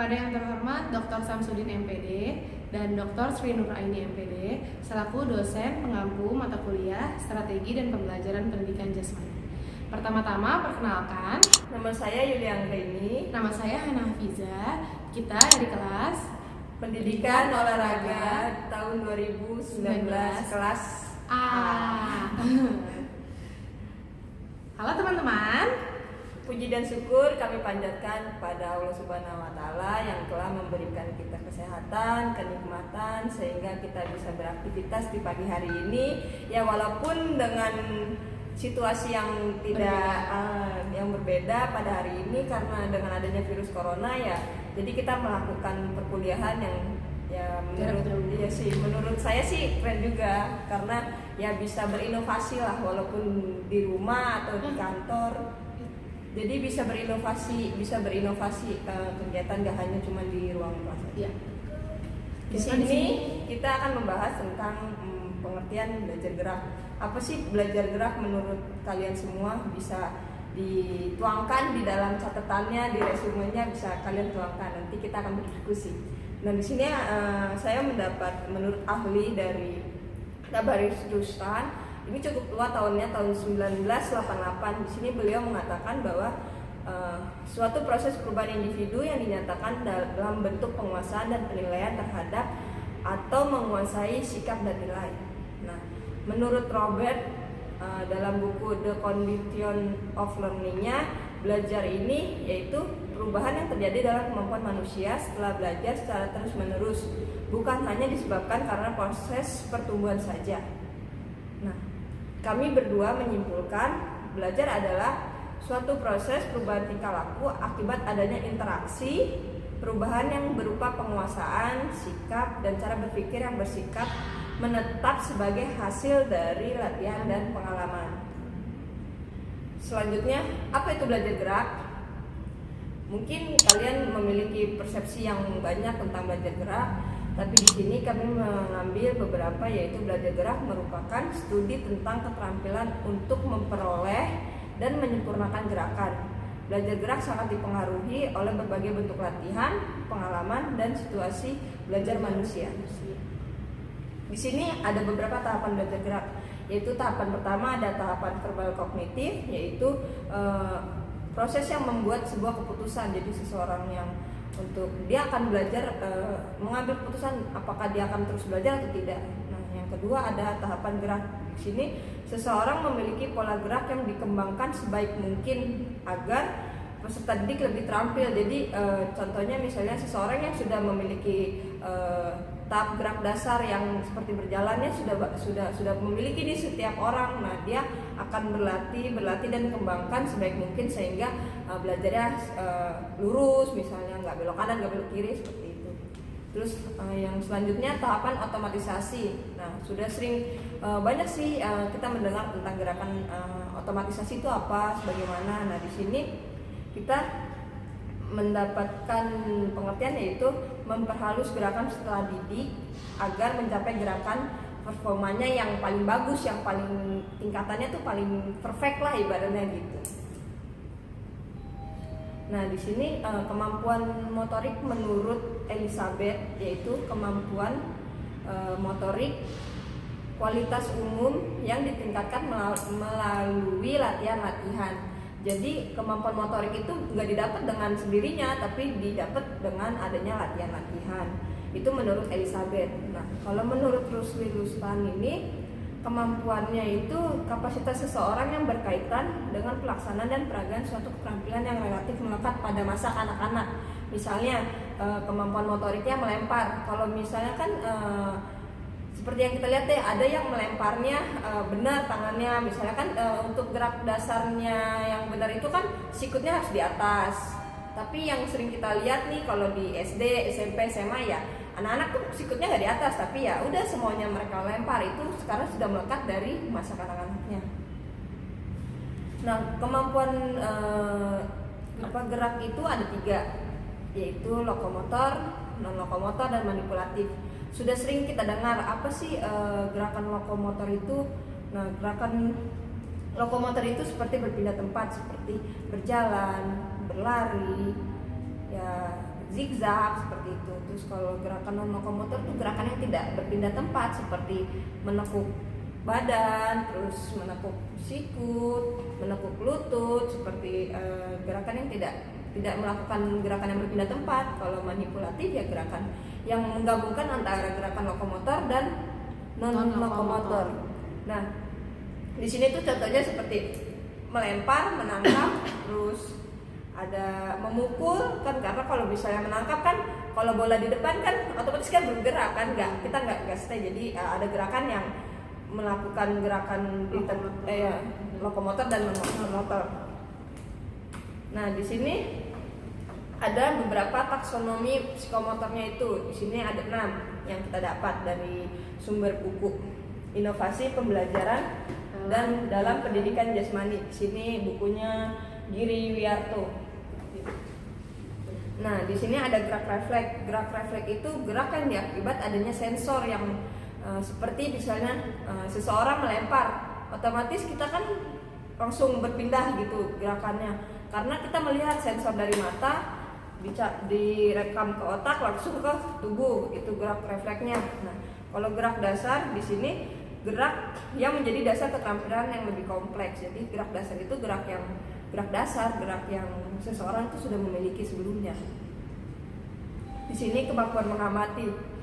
Kepada yang terhormat Dr. Samsudin MPD dan Dr. Sri Nuraini MPD selaku dosen pengampu mata kuliah Strategi dan Pembelajaran Pendidikan Jasmani. Pertama-tama perkenalkan, nama saya Yulia Anggraini. Nama saya Hana Hafiza. Kita dari kelas Pendidikan Olahraga tahun 2019 kelas A. Halo teman-teman. Puji dan syukur kami panjatkan kepada Allah Subhanahu wa Ta'ala yang telah memberikan kita kesehatan, kenikmatan sehingga kita bisa beraktivitas di pagi hari ini. Ya walaupun dengan situasi yang yang berbeda pada hari ini karena dengan adanya virus corona ya. Jadi kita melakukan perkuliahan yang ya menurut saya sih keren juga karena ya bisa berinovasi lah walaupun di rumah atau di kantor. Jadi bisa berinovasi kegiatan gak hanya cuma di ruang kelas saja. Ya. Di sini kita akan membahas tentang pengertian belajar gerak. Apa sih belajar gerak menurut kalian semua? Bisa dituangkan di dalam catatannya, di resumenya bisa kalian tuangkan. Nanti kita akan berdiskusi. Nah di sini saya mendapat menurut ahli dari Tabaris Rustan. Ini cukup tua tahunnya, tahun 1988. Di sini beliau mengatakan bahwa suatu proses perubahan individu yang dinyatakan dalam bentuk penguasaan dan penilaian terhadap atau menguasai sikap dan nilai. Nah, menurut Robert dalam buku The Condition of Learning-nya, belajar ini yaitu perubahan yang terjadi dalam kemampuan manusia setelah belajar secara terus-menerus, bukan hanya disebabkan karena proses pertumbuhan saja. Nah, kami berdua menyimpulkan belajar adalah suatu proses perubahan tingkah laku akibat adanya interaksi, perubahan yang berupa penguasaan, sikap, dan cara berpikir yang bersikap menetap sebagai hasil dari latihan dan pengalaman. Selanjutnya, apa itu belajar gerak? Mungkin kalian memiliki persepsi yang banyak tentang belajar gerak. Tapi di sini kami mengambil beberapa, yaitu belajar gerak merupakan studi tentang keterampilan untuk memperoleh dan menyempurnakan gerakan. Belajar gerak sangat dipengaruhi oleh berbagai bentuk latihan, pengalaman, dan situasi belajar manusia. Di sini ada beberapa tahapan belajar gerak, yaitu tahapan pertama ada tahapan verbal kognitif, yaitu proses yang membuat sebuah keputusan. Jadi seseorang yang dia akan belajar mengambil keputusan apakah dia akan terus belajar atau tidak. Nah, yang kedua ada tahapan gerak. Di sini seseorang memiliki pola gerak yang dikembangkan sebaik mungkin agar peserta didik lebih terampil. Jadi contohnya misalnya seseorang yang sudah memiliki tahap gerak dasar yang seperti berjalannya sudah memiliki di setiap orang. Nah, dia akan berlatih dan kembangkan sebaik mungkin sehingga belajarnya lurus, misalnya nggak belok kanan, nggak belok kiri seperti itu. Terus yang selanjutnya tahapan otomatisasi. Nah, sudah sering banyak sih kita mendengar tentang gerakan otomatisasi itu apa, sebagaimana. Nah, di sini kita mendapatkan pengertian yaitu memperhalus gerakan setelah didik agar mencapai gerakan performanya yang paling bagus, yang paling tingkatannya tuh paling perfect lah ibaratnya gitu. Nah, di sini kemampuan motorik menurut Elizabeth yaitu kemampuan motorik kualitas umum yang ditingkatkan melalui latihan-latihan. Jadi kemampuan motorik itu nggak didapat dengan sendirinya, tapi didapat dengan adanya latihan-latihan. Itu menurut Elizabeth. Nah, kalau menurut Rustan ini kemampuannya itu kapasitas seseorang yang berkaitan dengan pelaksanaan dan peragaan suatu keterampilan yang relatif melekat pada masa kanak-kanak. Misalnya kemampuan motoriknya melempar. Kalau misalnya kan seperti yang kita lihat ya, ada yang melemparnya benar tangannya, misalnya kan untuk gerak dasarnya yang benar itu kan sikutnya harus di atas. Tapi yang sering kita lihat nih kalau di SD, SMP, SMA ya anak-anak tuh sikutnya nggak di atas, tapi ya udah semuanya mereka lempar. Itu sekarang sudah melekat dari masa kanak-kanaknya. Nah, kemampuan gerak itu ada 3, yaitu lokomotor, non lokomotor, dan manipulatif. Sudah sering kita dengar apa sih gerakan lokomotor itu. Nah, gerakan lokomotor itu seperti berpindah tempat, seperti berjalan, berlari, ya zigzag seperti itu. Terus kalau gerakan non lokomotor itu gerakan yang tidak berpindah tempat seperti menekuk badan, terus menekuk sikut, menekuk lutut, seperti gerakan yang tidak melakukan gerakan yang berpindah tempat. Kalau manipulatif ya gerakan yang menggabungkan antara gerakan lokomotor dan non lokomotor. Nah, di sini tuh contohnya seperti melempar, menangkap, terus ada memukul kan, karena kalau misalnya menangkap kan kalau bola di depan kan otomatis kan bergerak kan, kita nggak stay. Jadi ada gerakan yang melakukan gerakan di lokomotor dan non-lokomotor. Nah, di sini ada beberapa taksonomi psikomotornya itu. Di sini ada 6 yang kita dapat dari sumber buku Inovasi Pembelajaran dan dalam Pendidikan Jasmani. Di sini bukunya Giri Wiarto. Nah, di sini ada gerak refleks. Gerak refleks itu gerak yang diakibat adanya sensor yang seperti misalnya seseorang melempar, otomatis kita kan langsung berpindah gitu gerakannya, karena kita melihat sensor dari mata direkam ke otak langsung ke tubuh, itu gerak refleksnya. Nah, kalau gerak dasar di sini gerak yang menjadi dasar keterampilan yang lebih kompleks. Jadi gerak dasar itu gerak yang seseorang itu sudah memiliki sebelumnya. Di sini kemampuan mengamati.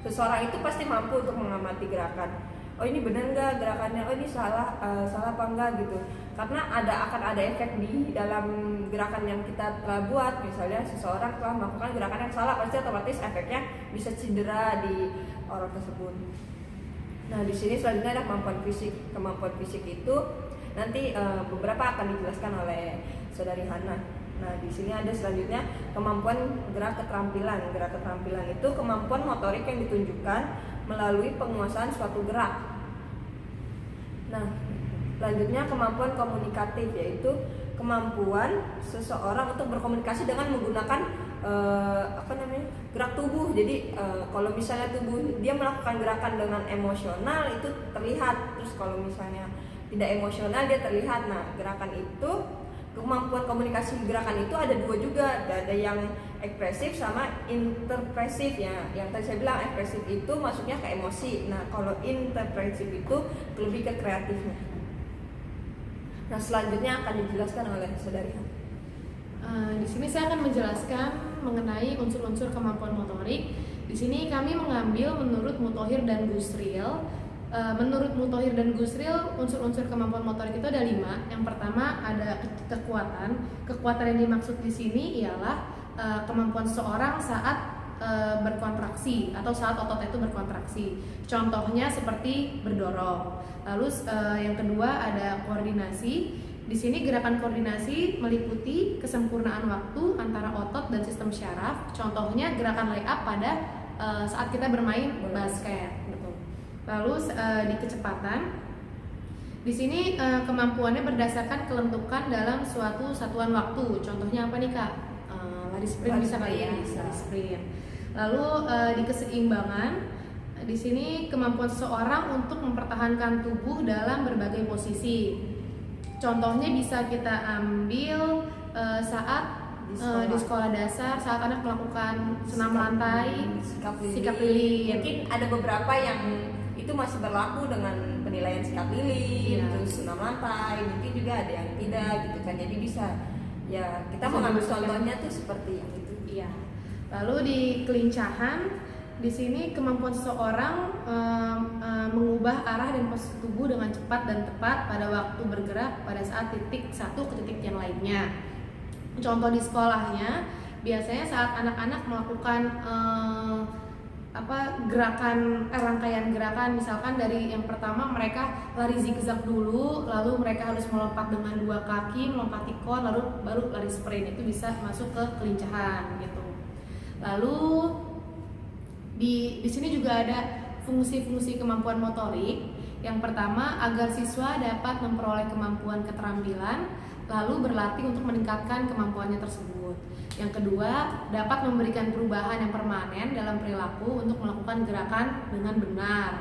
Seseorang itu pasti mampu untuk mengamati gerakan. Oh, ini benar nggak gerakannya? Oh, ini salah apa enggak gitu. Karena akan ada efek di dalam gerakan yang kita telah buat. Misalnya seseorang telah melakukan gerakan yang salah, pasti otomatis efeknya bisa cedera di orang tersebut. Nah, di sini selanjutnya ada kemampuan fisik. Kemampuan fisik itu nanti beberapa akan dijelaskan oleh Saudari Hana. Nah, di sini ada selanjutnya kemampuan gerak keterampilan. Gerak keterampilan itu kemampuan motorik yang ditunjukkan melalui penguasaan suatu gerak. Nah, selanjutnya kemampuan komunikatif, yaitu kemampuan seseorang untuk berkomunikasi dengan menggunakan gerak tubuh. Jadi kalau misalnya tubuh dia melakukan gerakan dengan emosional itu terlihat, terus kalau misalnya tidak emosional dia terlihat. Nah, gerakan itu, kemampuan komunikasi gerakan itu ada 2 juga, ada yang ekspresif sama interpresif ya. Yang tadi saya bilang ekspresif itu masuknya ke emosi. Nah, kalau interpresif itu lebih ke kreatifnya. Nah, selanjutnya akan dijelaskan oleh Saudari. Di sini saya akan menjelaskan mengenai unsur-unsur kemampuan motorik. Di sini kami mengambil menurut Muthohir dan Gusril. Menurut Muthohir dan Gusril, unsur-unsur kemampuan motorik itu ada 5. Yang pertama ada kekuatan. Kekuatan yang dimaksud di sini ialah kemampuan seseorang saat berkontraksi atau saat otot itu berkontraksi. Contohnya seperti berdorong. Lalu yang kedua ada koordinasi. Di sini gerakan koordinasi meliputi kesempurnaan waktu antara otot dan sistem syaraf. Contohnya gerakan layup pada saat kita bermain basket. Lalu di kecepatan, di sini kemampuannya berdasarkan kelentukan dalam suatu satuan waktu. Contohnya apa nih Kak? Lari sprint bisa kali ya? Lari sprint. Lalu di keseimbangan, di sini kemampuan seseorang untuk mempertahankan tubuh dalam berbagai posisi. Contohnya bisa kita ambil saat di sekolah dasar, saat anak melakukan senam lantai, sikap lilin. Mungkin ada beberapa yang itu masih berlaku dengan penilaian sikap lilin, terus senam lantai, mungkin juga ada yang tidak gitu kan. Jadi bisa ya kita mengambil contohnya tuh seperti yang itu. Iya. Lalu di kelincahan, di sini kemampuan seseorang mengubah arah dan posisi tubuh dengan cepat dan tepat pada waktu bergerak pada saat titik satu ke titik yang lainnya. Contoh di sekolahnya, biasanya saat anak-anak melakukan gerakan rangkaian gerakan, misalkan dari yang pertama mereka lari zigzag dulu, lalu mereka harus melompat dengan 2 kaki, melompati kon, lalu baru lari sprint, itu bisa masuk ke kelincahan gitu. Lalu di sini juga ada fungsi-fungsi kemampuan motorik. Yang pertama, agar siswa dapat memperoleh kemampuan keterampilan lalu berlatih untuk meningkatkan kemampuannya tersebut. Yang kedua, dapat memberikan perubahan yang permanen dalam perilaku untuk melakukan gerakan dengan benar.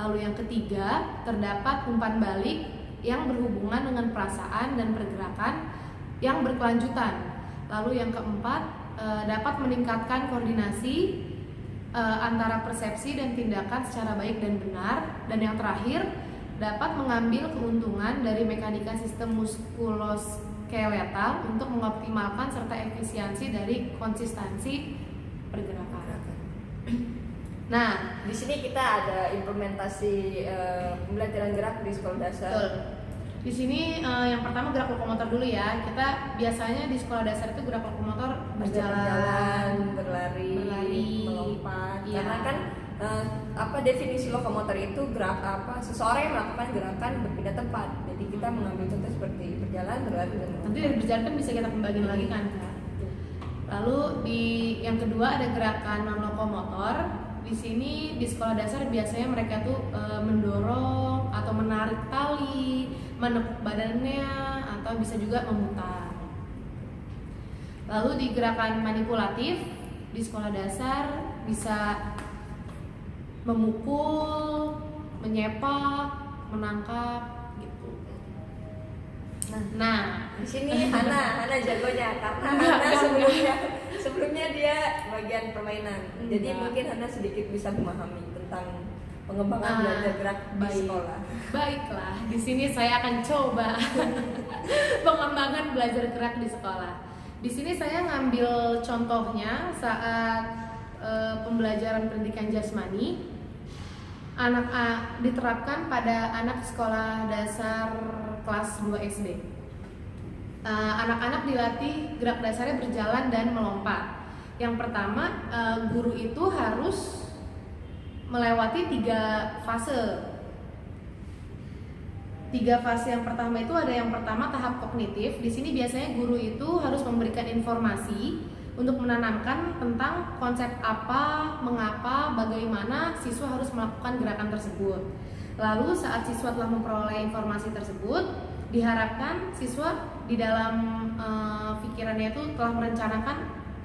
Lalu yang ketiga, terdapat umpan balik yang berhubungan dengan perasaan dan pergerakan yang berkelanjutan. Lalu yang keempat, dapat meningkatkan koordinasi antara persepsi dan tindakan secara baik dan benar, dan yang terakhir dapat mengambil keuntungan dari mekanika sistem muskuloskeletal untuk mengoptimalkan serta efisiensi dari konsistensi pergerakan. Nah, Di sini kita ada implementasi pembelajaran gerak di sekolah dasar. betul. Di sini yang pertama gerak lokomotor dulu ya. Kita biasanya di sekolah dasar itu gerak lokomotor Berjalan, berlari, berlari, melompat. iya. Karena kan definisi lokomotor itu seseorang yang melakukan gerakan berpindah tempat. Jadi kita mengambil contoh seperti berjalan, berlari, dan melompat. Nanti dari berjalan kan bisa kita kembangin lagi kan, Kak. Lalu di yang kedua ada gerakan non lokomotor. Di sini di sekolah dasar biasanya mereka tuh mendorong atau menarik tali, menepuk badannya, atau bisa juga memutar. Lalu di gerakan manipulatif di sekolah dasar bisa memukul, menyepak, menangkap gitu. Nah, Di sini Hana jagonya karena Enggak, Hana enggak. sebelumnya dia bagian permainan. Jadi Enggak. mungkin Hana sedikit bisa memahami tentang pengembangan belajar gerak di baik. sekolah. Baiklah, di sini saya akan coba pengembangan belajar gerak di sekolah. Di sini saya ngambil contohnya saat pembelajaran pendidikan jasmani diterapkan pada anak sekolah dasar kelas 2 SD. Anak-anak dilatih gerak dasarnya berjalan dan melompat. Yang pertama, guru itu harus melewati 3 fase. 3 fase yang pertama itu ada yang pertama tahap kognitif. Di sini biasanya guru itu harus memberikan informasi untuk menanamkan tentang konsep apa, mengapa, bagaimana siswa harus melakukan gerakan tersebut. Lalu saat siswa telah memperoleh informasi tersebut, diharapkan siswa di dalam pikirannya itu telah merencanakan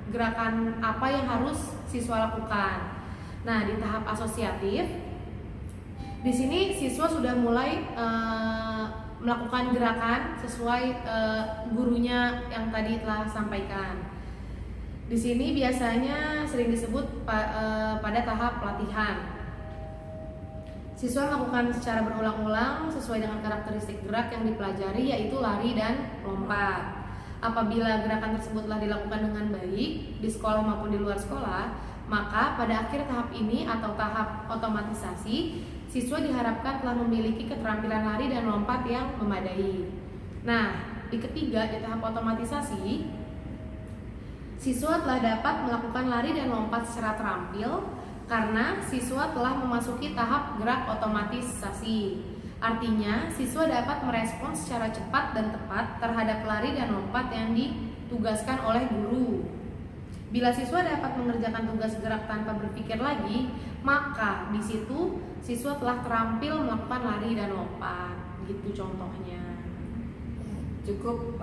gerakan apa yang harus siswa lakukan. Nah, di tahap asosiatif, di sini siswa sudah mulai melakukan gerakan sesuai gurunya yang tadi telah sampaikan. Di sini biasanya sering disebut pada tahap pelatihan. Siswa melakukan secara berulang-ulang sesuai dengan karakteristik gerak yang dipelajari, yaitu lari dan lompat. Apabila gerakan tersebut telah dilakukan dengan baik di sekolah maupun di luar sekolah, maka pada akhir tahap ini atau tahap otomatisasi, siswa diharapkan telah memiliki keterampilan lari dan lompat yang memadai. Nah, di ketiga, di tahap otomatisasi, siswa telah dapat melakukan lari dan lompat secara terampil karena siswa telah memasuki tahap gerak otomatisasi. Artinya, siswa dapat merespons secara cepat dan tepat terhadap lari dan lompat yang ditugaskan oleh guru. Bila siswa dapat mengerjakan tugas gerak tanpa berpikir lagi, maka di situ siswa telah terampil melakukan lari dan lompat. Gitu contohnya. Cukup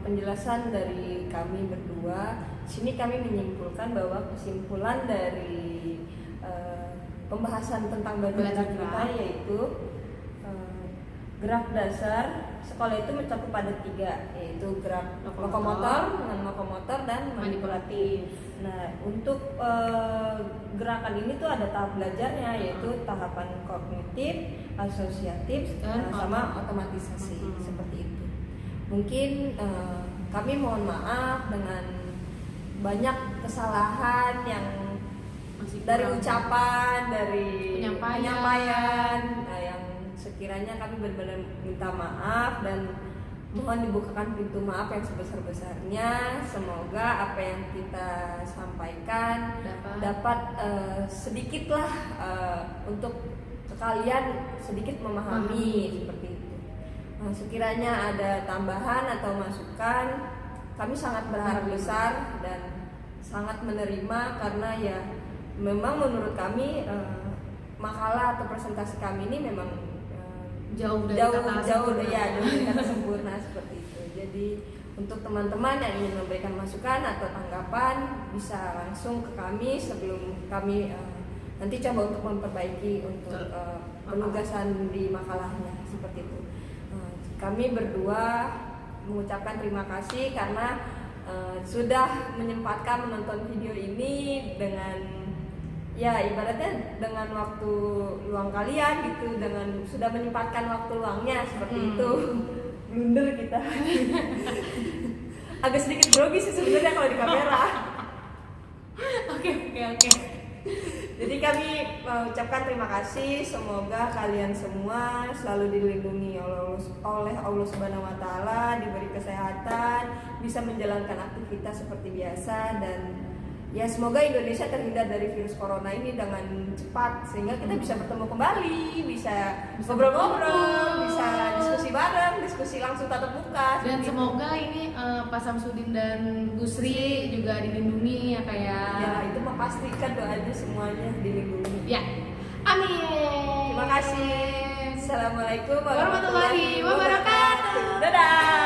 penjelasan dari kami berdua. Sini kami menyimpulkan bahwa kesimpulan dari pembahasan tentang belajar kita yaitu gerak dasar sekolah itu mencakup pada 3, yaitu gerak lokomotor, non-lokomotor, dan manipulatif. Nah, untuk gerakan ini tuh ada tahap belajarnya, yaitu tahapan kognitif, asosiatif, sama otomatisasi seperti itu. Mungkin kami mohon maaf dengan banyak kesalahan yang dari ucapan, dari penyampaian, yang sekiranya kami benar-benar minta maaf dan mohon dibukakan pintu maaf yang sebesar-besarnya. Semoga apa yang kita sampaikan dapat sedikitlah untuk kalian sedikit memahami seperti itu. Sekiranya ada tambahan atau masukan, kami sangat berharap besar dan sangat menerima karena ya memang menurut kami makalah atau presentasi kami ini memang jauh dari kata sempurna seperti itu. Jadi untuk teman-teman yang ingin memberikan masukan atau tanggapan bisa langsung ke kami sebelum kami nanti coba untuk memperbaiki untuk penugasan di makalahnya seperti itu. Kami berdua mengucapkan terima kasih karena sudah menyempatkan menonton video ini dengan ya ibaratnya dengan waktu luang kalian gitu, dengan sudah menyempatkan waktu luangnya seperti itu. Blunder kita. Agak sedikit grogi sih sebenarnya kalau di kamera. Oke. Jadi kami mengucapkan terima kasih, semoga kalian semua selalu dilindungi oleh Allah Subhanahu wa taala, diberi kesehatan, bisa menjalankan aktivitas seperti biasa, dan ya semoga Indonesia terhindar dari virus corona ini dengan cepat sehingga kita bisa bertemu kembali, bisa ngobrol-ngobrol, bisa diskusi bareng, diskusi langsung tatap muka. Dan semoga ini Pak Samsudin dan Bu Sri juga dilindungi ya kayak. Ya itu mah pasti kan, doanya semuanya dilindungi. Ya. Amin. Terima kasih. Assalamualaikum warahmatullahi wabarakatuh. Dadah.